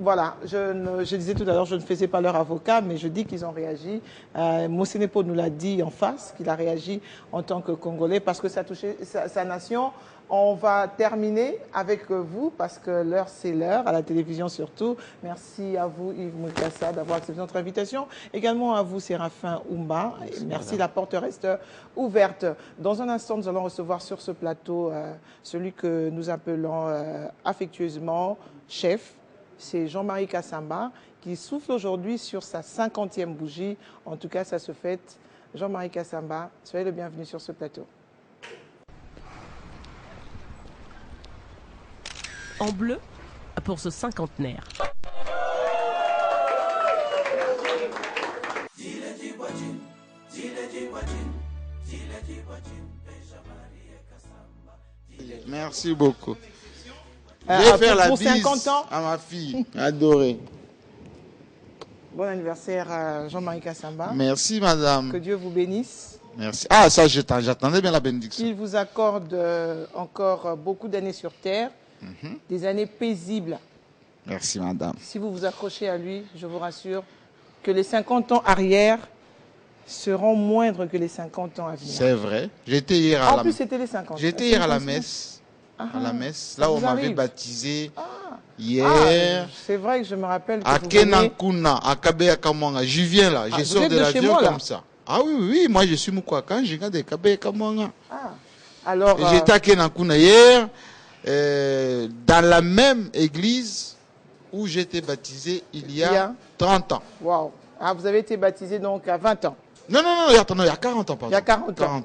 Voilà, je disais tout à l'heure, je ne faisais pas leur avocat, mais je dis qu'ils ont réagi. Mosenepo nous l'a dit en face, qu'il a réagi en tant que Congolais parce que ça a touché sa nation. On va terminer avec vous parce que l'heure, c'est l'heure, à la télévision surtout. Merci à vous, Yves Moukassa, d'avoir accepté notre invitation. Également à vous, Séraphin Oumba. Merci, la porte reste ouverte. Dans un instant, nous allons recevoir sur ce plateau celui que nous appelons affectueusement chef. C'est Jean-Marie Kassamba qui souffle aujourd'hui sur sa 50e bougie. En tout cas, ça se fête. Jean-Marie Kassamba, soyez le bienvenu sur ce plateau. En bleu, pour ce cinquantenaire. Merci beaucoup. Je vais faire la bise 50 ans. à ma fille, adorée. Bon anniversaire à Jean-Marie Kassamba. Merci, madame. Que Dieu vous bénisse. Merci. Ah, ça, j'attendais bien la bénédiction. Qu'il vous accorde encore beaucoup d'années sur Terre, des années paisibles. Merci, madame. Si vous vous accrochez à lui, je vous rassure que les 50 ans arrière seront moindres que les 50 ans à venir. C'est vrai. J'étais hier à En plus, c'était les 50. J'étais hier à la messe. À la messe, là où on m'avait baptisé hier. C'est vrai que je me rappelle que à Kenankuna, à Kabeya Kamwanga. Je viens là, je sors de l'avion comme ça. Ah oui, oui, moi je suis Moukouakan, je viens de Kabeya Kamwanga. Alors, j'étais à Kenankuna hier, dans la même église où j'étais baptisé il y a 30 ans. Waouh. Ah, vous avez été baptisé donc à 20 ans. Non, il y a 40 ans, pardon. Il y a 40 ans.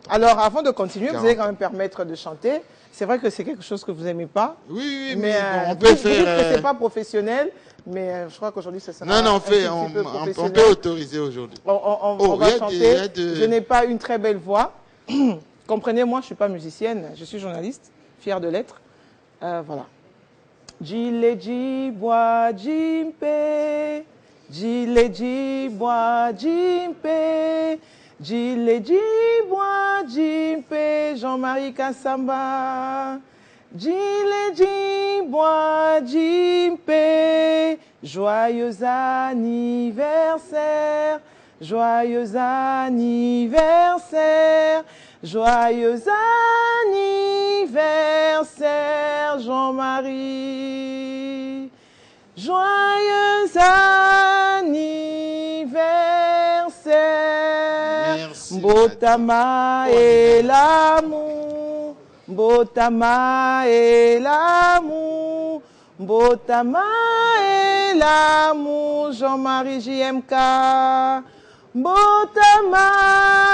Alors, avant de continuer, vous allez quand même permettre de chanter. C'est vrai que c'est quelque chose que vous n'aimez pas. Oui, mais on peut faire... Vous dites que ce n'est pas professionnel, mais je crois qu'aujourd'hui, ça sera on peut autoriser aujourd'hui. On va chanter. Je n'ai pas une très belle voix. Comprenez-moi, je ne suis pas musicienne, je suis journaliste, fière de l'être. Voilà. Jileji bois jimpe, jileji bois jimpe. Jileji bois jimpe, Jean-Marie Kassamba. Jileji bois jimpe, joyeux anniversaire, joyeux anniversaire, joyeux anniversaire, Jean-Marie. Joyeux anniversaire. Botama et l'amour, Botama et l'amour, Botama et l'amour, Jean-Marie JMK. Botama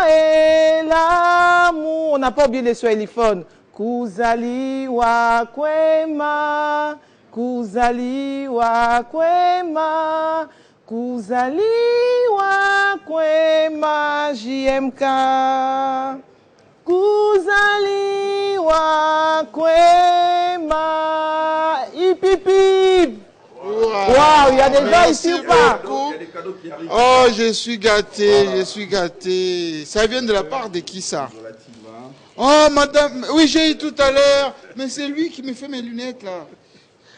et l'amour. On n'a pas oublié les swahiliphones. Kuzali wa kwema, Kuzali wa kwema, Kuzali wa kwema, JMK. Kuzali wa kwema, hip hip hip. Waouh, il y a des gars ici ou pas? Oh, je suis gâté, je suis gâté. Ça vient de la part de qui ça? Oh, madame, oui, j'ai eu tout à l'heure, mais c'est lui qui me fait mes lunettes là.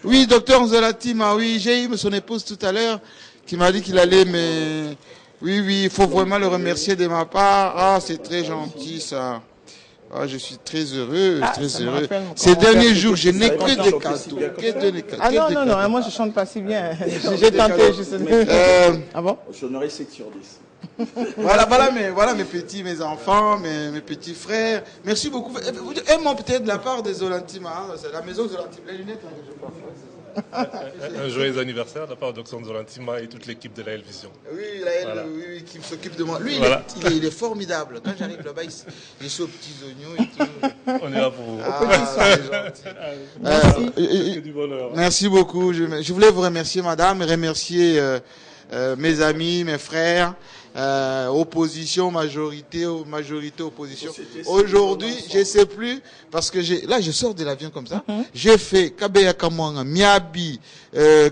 Oui, docteur Nzolatima, oui, j'ai eu son épouse tout à l'heure qui m'a dit qu'il allait me... Oui, il faut vraiment le remercier de ma part. Ah, c'est très gentil ça. Ah, je suis très heureux, très heureux. Ces derniers jours, je n'ai que des cadeaux. Ah non, moi je chante pas si bien. J'ai tenté justement. Ah bon? Je donnerai 7 sur 10. Voilà mes petits, mes enfants, mes petits frères. Merci beaucoup. Un mot peut-être de la part des Zolantima. Hein. C'est la maison Zolantima. Les lunettes, hein, que je porte. Un joyeux anniversaire de la part d'Oxon Zolantima et toute l'équipe de la Vision. Oui, oui, qui s'occupe de moi. Lui, voilà. il est formidable. Quand j'arrive là-bas, je suis aux petits oignons et tout. On est là pour vous. Merci. Du bonheur. Merci beaucoup. Je voulais vous remercier, madame, et remercier mes amis, mes frères. Opposition, majorité, opposition. Aujourd'hui, je ne sais plus, parce que là, je sors de l'avion comme ça. J'ai fait Kabeya Kamwanga, Miabi,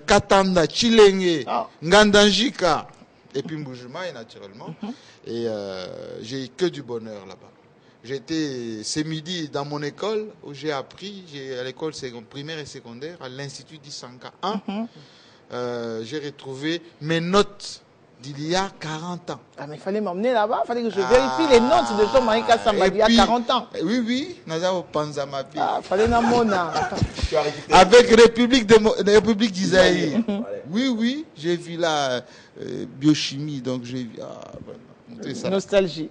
Katanda, Chilenge, Ngandanjika, et puis Mbujumaï, naturellement. Et j'ai que du bonheur là-bas. J'étais ce midi dans mon école où j'ai appris, à l'école primaire et secondaire, à l'Institut d'Isanka 1. j'ai retrouvé mes notes d'il y a 40 ans. Ah, mais il fallait m'emmener là-bas, il fallait que je vérifie les notes de Jean-Marie Kassamba d'il y a 40 ans. Oui, oui, Nazao Panzamapi. Ah, il fallait n'amona. Avec République d'Isaïe. Oui, oui, j'ai vu la biochimie, donc j'ai vu. Ça. Nostalgie.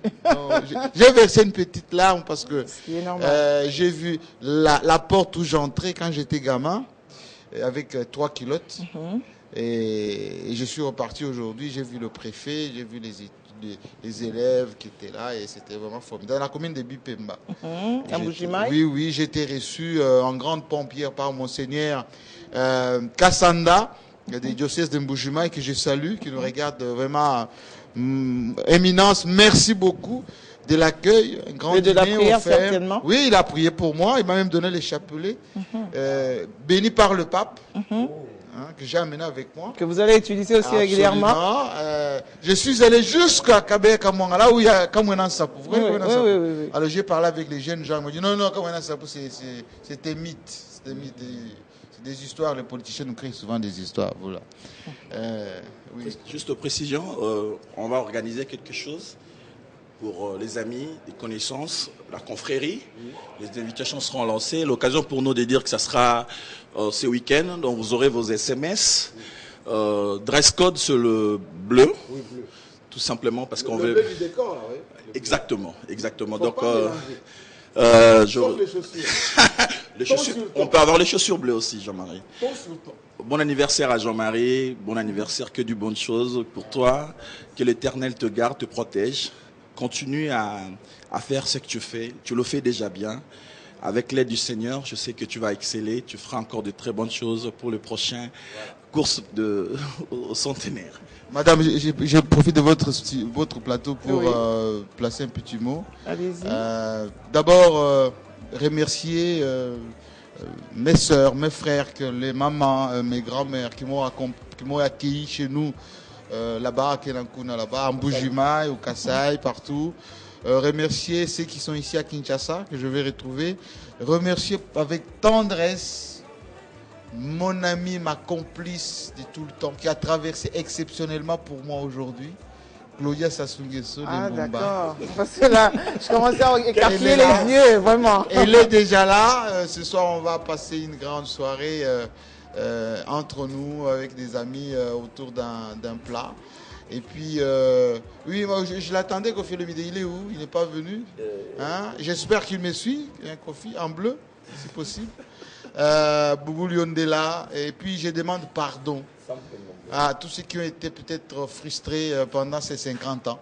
J'ai versé une petite larme parce que j'ai vu la porte où j'entrais quand j'étais gamin, avec 3 culottes. Et je suis reparti aujourd'hui, j'ai vu le préfet, j'ai vu les élèves qui étaient là et c'était vraiment formidable. Dans la commune de Bipemba. Oui, oui, j'ai été reçu en grande pompière par Monseigneur Kassanda, des diocèses de Mbujimaï, que je salue, qui nous regarde vraiment. Éminence, merci beaucoup de l'accueil, un grand de la prière offert. Certainement. Oui, il a prié pour moi, il m'a même donné les chapelets, béni par le pape, que j'ai amené avec moi. Que vous allez utiliser aussi régulièrement. Je suis allé jusqu'à Kabé Kamouanga, là où il y a Kamouena Sapou. Oui. Alors j'ai parlé avec les jeunes gens, ils m'ont dit non, Kamouena Sapou, c'était mythe. C'est des histoires, les politiciens nous créent souvent des histoires. Voilà. Oui. Juste précision, on va organiser quelque chose pour les amis, les connaissances, la confrérie. Les invitations seront lancées. L'occasion pour nous de dire que ça sera ce week-end. Donc vous aurez vos SMS. Dress code sur le bleu. Oui, bleu. Tout simplement parce qu'on veut. Le bleu du décor, là, oui. Exactement. Donc, les chaussures. Les chaussures. On peut avoir les chaussures bleues aussi, Jean-Marie. Bon anniversaire à Jean-Marie, bon anniversaire, que du bonnes choses pour toi, que l'Éternel te garde, te protège. Continue à faire ce que tu fais, tu le fais déjà bien. Avec l'aide du Seigneur, je sais que tu vas exceller, tu feras encore de très bonnes choses pour le prochain course au centenaire. Madame, je profite de votre plateau pour placer un petit mot. Allez-y. D'abord, remercier mes soeurs, mes frères, les mamans, mes grands-mères qui m'ont accueilli chez nous là-bas, à Kenankuna, là-bas, en Mbujimaï, au Kasaï, partout. Remercier ceux qui sont ici à Kinshasa, que je vais retrouver. Remercier avec tendresse mon ami, ma complice de tout le temps, qui a traversé exceptionnellement pour moi aujourd'hui, Claudia Sassou-Nguesso de Mbumba. D'accord. Parce que là, je commençais à écarter les yeux, vraiment. Elle est déjà là. Ce soir, on va passer une grande soirée entre nous, avec des amis, autour d'un plat. Et puis, oui, moi, je l'attendais, Kofi Olomide. Il est où? Il n'est pas venu. J'espère qu'il me suit, Kofi, en bleu, si possible. Boubou Liondela. Et puis, je demande pardon à tous ceux qui ont été peut-être frustrés pendant ces 50 ans.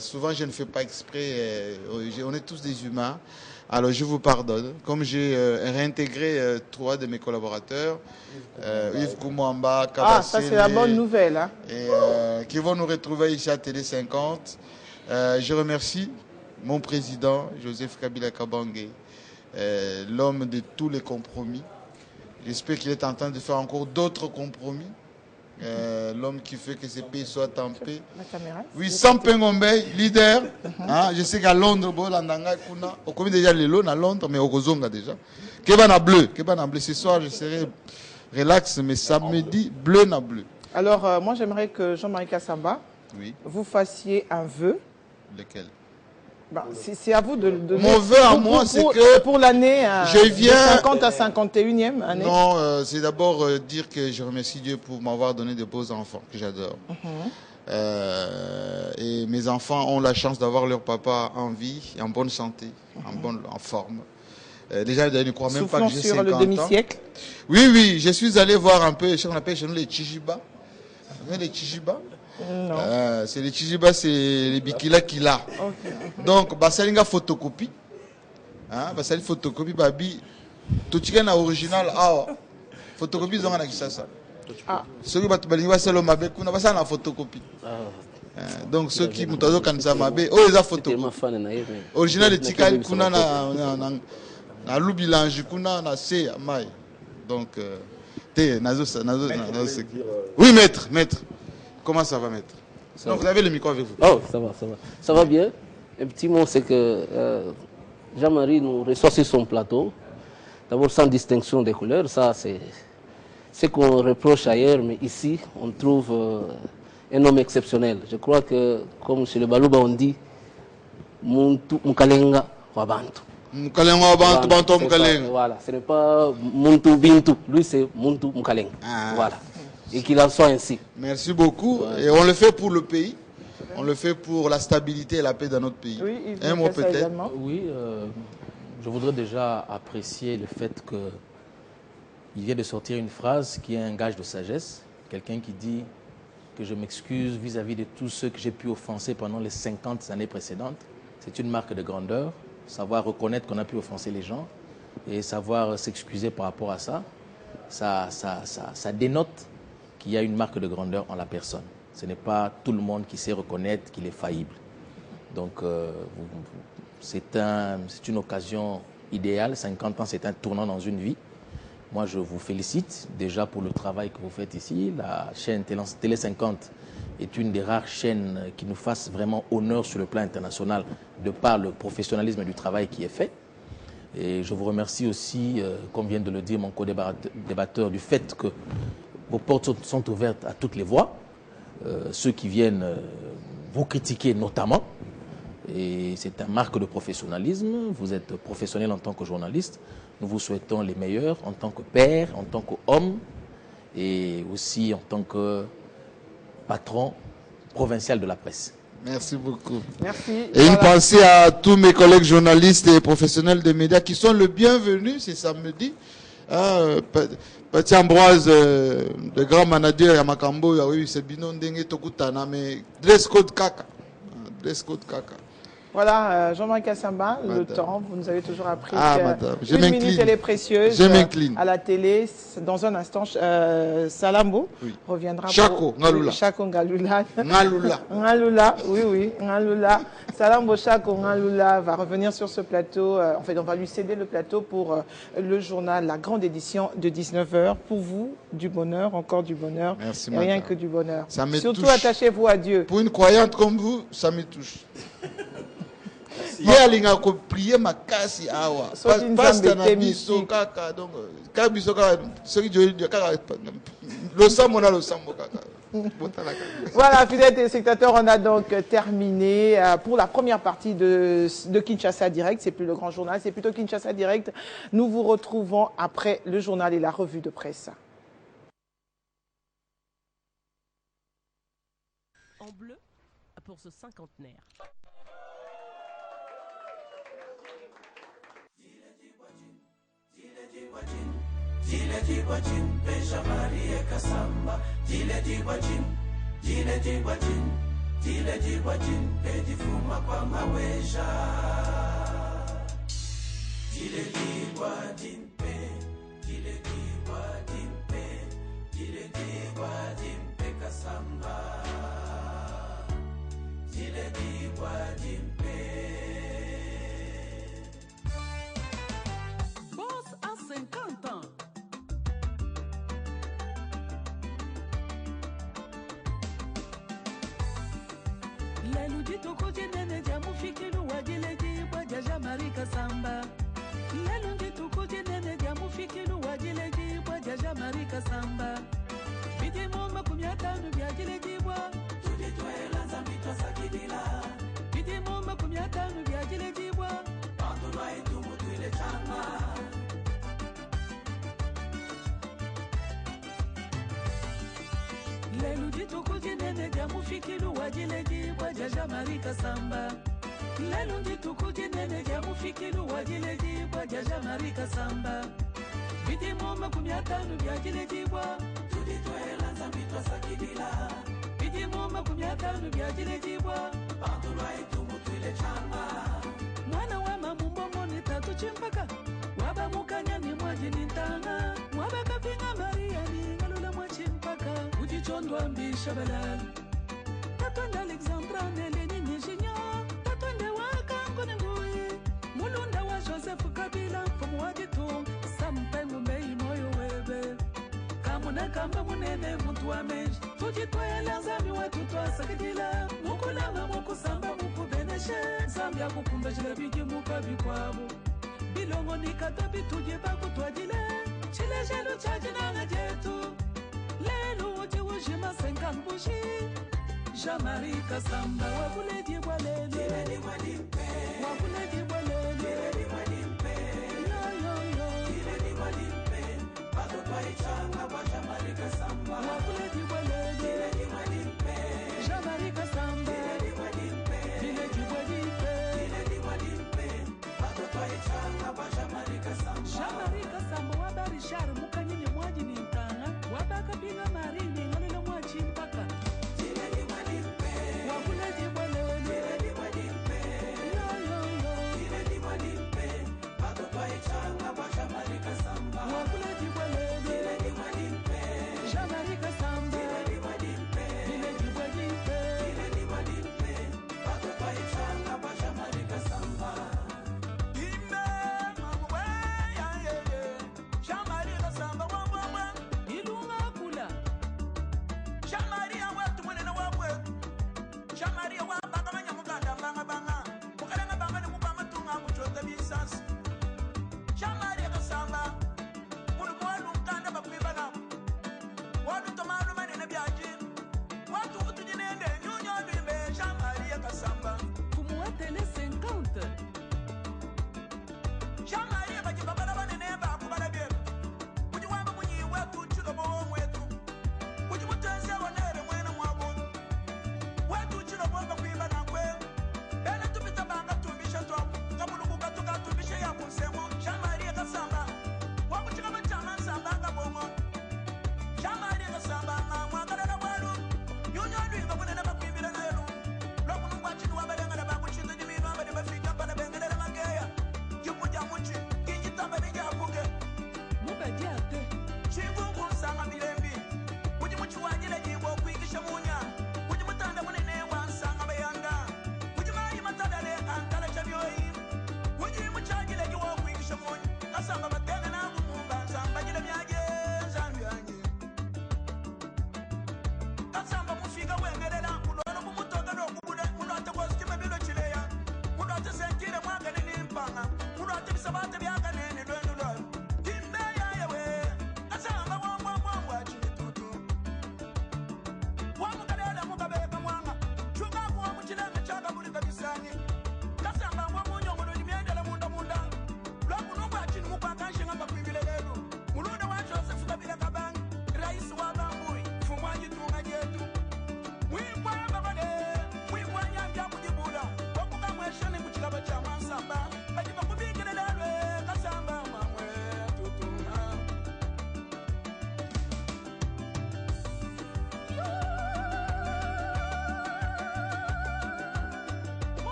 Souvent, je ne fais pas exprès. On est tous des humains. Alors, je vous pardonne. Comme j'ai réintégré 3 de mes collaborateurs, Yves Koumouamba, Kabassele, ça c'est la bonne nouvelle. Hein. Et, qui vont nous retrouver ici à Télé 50. Je remercie mon président, Joseph Kabila Kabange, l'homme de tous les compromis. J'espère qu'il est en train de faire encore d'autres compromis. L'homme qui fait que ces pays soient en paix. Oui, Sampé Ngombe, leader. Je sais qu'à Londres, on connaît déjà les lots à Londres, mais au Kozonga déjà. Kebana bleu. Ce soir, je serai relax, mais samedi, bleu na bleu. Alors, moi, j'aimerais que Jean-Marie Kassamba, vous fassiez un vœu. Lequel? C'est à vous de mon vœu à moi, c'est que pour l'année de 50 à 51e année. Non, c'est d'abord dire que je remercie Dieu pour m'avoir donné de beaux enfants que j'adore. Et mes enfants ont la chance d'avoir leur papa en vie, en bonne santé, en forme. Déjà, ils ne croient même pas que j'ai 50 ans. Sur le demi-siècle. Oui, je suis allé voir un peu ce qu'on appelle chez nous les Chijiba. Vous voyez les Chijiba? Non. C'est les Chijiba, c'est les Bikila Kila. Okay. Donc, basalinga photocopie. Basali photocopie, babi. Tout ce qui est original, photocopie, ils ont un ça. Ceux qui ont fait le mabe, ils ont fait la photocopie. Donc, ceux qui ont fait le mabe, ils ont fait photocopie. Original, les Tikali, ils ont na lubilange, ils ont fait mai. Donc, oui, maître. Comment ça va, maître? Donc, vous avez le micro avec vous. Oh, ça va. Ça va bien. Un petit mot, c'est que Jean-Marie nous reçoit sur son plateau. D'abord, sans distinction des couleurs. Ça, ce qu'on reproche ailleurs, mais ici, on trouve un homme exceptionnel. Je crois que, comme chez le Balouba, on dit Muntu Mukalenga Wabantu. Mukalenga Wabantu, Bantu Mukalenga. Voilà, ce n'est pas Muntu Bintu, lui c'est Muntu Mukalenga. Voilà. Et qu'il en soit ainsi. Merci beaucoup. Et on le fait pour le pays. On le fait pour la stabilité et la paix dans notre pays. Oui, un mot peut-être. Oui, je voudrais déjà apprécier le fait qu'il vient de sortir une phrase qui est un gage de sagesse. Quelqu'un qui dit que je m'excuse vis-à-vis de tous ceux que j'ai pu offenser pendant les 50 années précédentes. C'est une marque de grandeur. Savoir reconnaître qu'on a pu offenser les gens et savoir s'excuser par rapport à ça, ça dénote qu'il y a une marque de grandeur en la personne. Ce n'est pas tout le monde qui sait reconnaître qu'il est faillible. Donc, c'est une occasion idéale. 50 ans, c'est un tournant dans une vie. Moi, je vous félicite déjà pour le travail que vous faites ici. La chaîne Télé 50 est une des rares chaînes qui nous fasse vraiment honneur sur le plan international de par le professionnalisme du travail qui est fait. Et je vous remercie aussi, comme vient de le dire mon co-débatteur, du fait que vos portes sont ouvertes à toutes les voix. Ceux qui viennent vous critiquer notamment. Et c'est une marque de professionnalisme. Vous êtes professionnel en tant que journaliste. Nous vous souhaitons les meilleurs en tant que père, en tant qu'homme et aussi en tant que patron provincial de la presse. Merci beaucoup. Merci. Et une pensée à tous mes collègues journalistes et professionnels des médias qui sont le bienvenu, c'est samedi. Petit Ambroise, le grand manager à Makambo, oui, c'est Binon Dengue Tokutana, mais dress code kaka. Dress code kaka. Voilà, Jean-Marc Kassamba, le temps, vous nous avez toujours appris que une minute elle est précieuse à la télé. Dans un instant, Salambo reviendra. Chako, Ngalula. Chako Ngalula. Ngalula. Ngalula, oui, Ngalula. Salambo Chako Ngalula va revenir sur ce plateau. En fait, on va lui céder le plateau pour le journal, la grande édition de 19h. Pour vous, du bonheur, encore du bonheur. Merci, et rien que du bonheur. Ça me Surtout, touche. attachez-vous à Dieu. Pour une croyante comme vous, ça me touche. Hier, il a prié ma casse awa. Pasteur na biso kaka donc ka biso kaka ce qui je kaka le samona le sambo kaka. Voilà, fidèles téléspectateurs, on a donc terminé pour la première partie de Kinshasa Direct. C'est plus le grand journal, c'est plutôt Kinshasa Direct. Nous vous retrouvons après le journal et la revue de presse. En bleu pour ce cinquantenaire. Dile Dibajin, Beja Maria Kasamba, Dile Dibajin, Dile Dibajin, Bedifuma kwa maweja. Dile Dibajin, Dile Dibajin, Kasamba, Dile Dibajin. Boss à 50 ans. Leludi toko jenene jamu fikilu wajileji wajaja marika samba. Leludi toko jenene jamu fikilu wajileji wajaja marika samba. Bidi mumba kumyatanu byajileji wa. Tudi tuela zambita sakidila. Bidi mumba kumyatanu byajileji wa. Pandulwa itumu tuile changa. Leludi toko jenene jamu fikilu wajileji wajaja marika samba. Leludi toko jenene jamu fikilu wajileji wajaja marika samba. Bidi mumba kumyatanu byajileji wa. Tudi tuela zambitwa sakidila. Bidi mumba kumyatanu byajileji wa. Pandulwa itumu tuile changa. Mwana wa mamumbongo ni tatu chimpaka. Waba mukanya ni mwaji nintanga. Mwaba kapinga Maria ni ngalula mwachimpaka. Ujichondwa mbisha balali. Tatonda Alexandra Neleni Nijinyo. Tatonde waka nkone ngui. Mulunda wa Joseph Kabila. Fomu wajitu. Sampengu mei moyo webe. Kamuna kamba munene muntu wa menji. Tujitwela zami watu twasakidila. Mukulama mukusamba mukubeneshe. Zambia kukumba jile bigi mukabikwabo. Bilongo ni katabi tuje baku twajile. Chile jelu chaji na ngajetu. Bouchi, Jean-Marie Kassamba, Wabule di Walele, Wabule di Walele, yo yo yo, Jean-Marie Kassamba, Wabule di Walele, Jean-Marie Kassamba, Dile di Wadipe, Jean-Marie Kassamba, Waba Richard, Mukanyini Mwaji ni Mtanga, Waba Kapinga Marini, Nolele Mwaji Mpaka.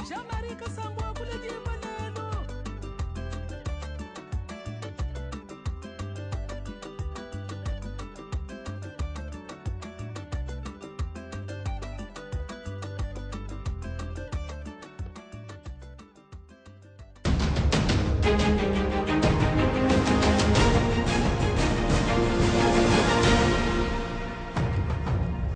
Jean-Marie Kassamba,